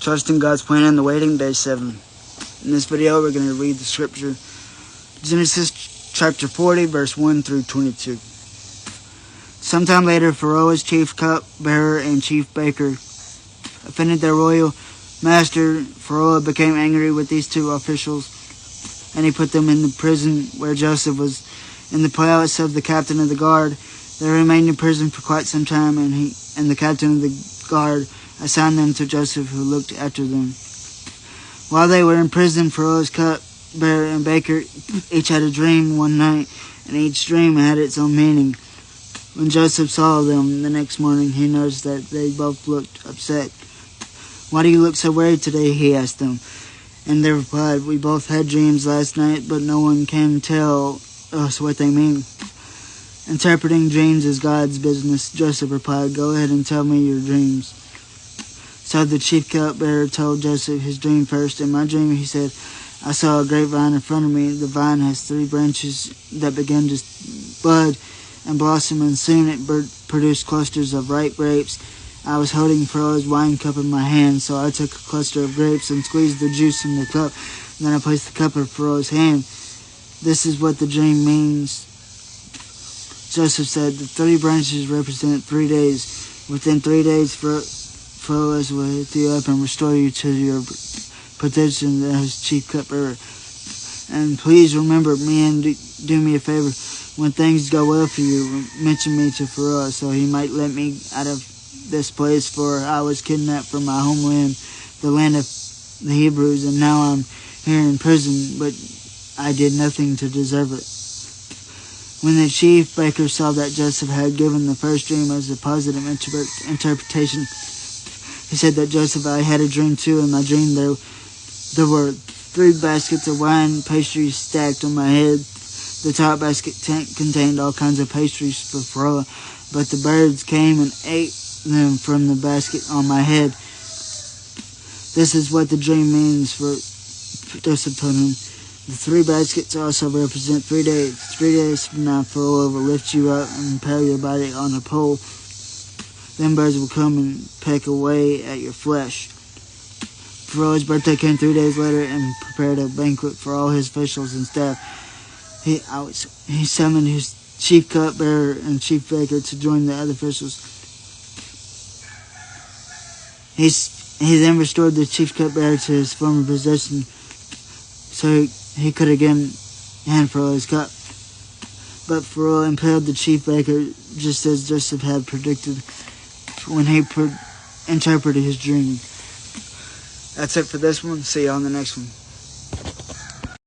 Trusting God's plan and the waiting, day 7. In this video, we're going to read the scripture, Genesis chapter 40, verse 1 through 22. Sometime later, Pharaoh's chief cupbearer and chief baker offended their royal master. Pharaoh became angry with these two officials, and he put them in the prison where Joseph was, in the palace of the captain of the guard. They remained in prison for quite some time, and the captain of the guard assigned them to Joseph, who looked after them. While they were in prison, Pharaoh's cupbearer and baker each had a dream one night, and each dream had its own meaning. When Joseph saw them the next morning, he noticed that they both looked upset. "Why do you look so worried today?" he asked them. And they replied, "We both had dreams last night, but no one can tell us what they mean." "Interpreting dreams is God's business," Joseph replied. "Go ahead and tell me your dreams." So the chief cupbearer told Joseph his dream first. "In my dream," he said, "I saw a grapevine in front of me. The vine has 3 branches that began to bud and blossom, and soon it produced clusters of ripe grapes. I was holding Pharaoh's wine cup in my hand, so I took a cluster of grapes and squeezed the juice in the cup. Then I placed the cup in Pharaoh's hand. This is what the dream means." Joseph said, "The 3 branches represent 3 days. Within 3 days, Pharaoh will lift you up and restore you to your position as chief cupbearer. And please remember me and do me a favor. When things go well for you, mention me to Pharaoh, so he might let me out of this place, for I was kidnapped from my homeland, the land of the Hebrews, and now I'm here in prison, but I did nothing to deserve it." When the chief baker saw that Joseph had given the first dream as a positive interpretation, he said that, "Joseph, I had a dream too. In my dream there were 3 baskets of wine pastries stacked on my head. The top basket contained all kinds of pastries for Pharaoh, but the birds came and ate them from the basket on my head. This is what the dream means," for Joseph told him. "The 3 baskets also represent 3 days. 3 days from now, Pharaoh will lift you up and impale your body on a pole. Then birds will come and peck away at your flesh." Pharaoh's birthday came 3 days later, and prepared a banquet for all his officials and staff. He summoned his chief cupbearer and chief baker to join the other officials. He then restored the chief cupbearer to his former position, so he could again hand Pharaoh his cup. But Pharaoh impaled the chief baker, just as Joseph had predicted when he interpreted his dream. That's it for this one. See you on the next one.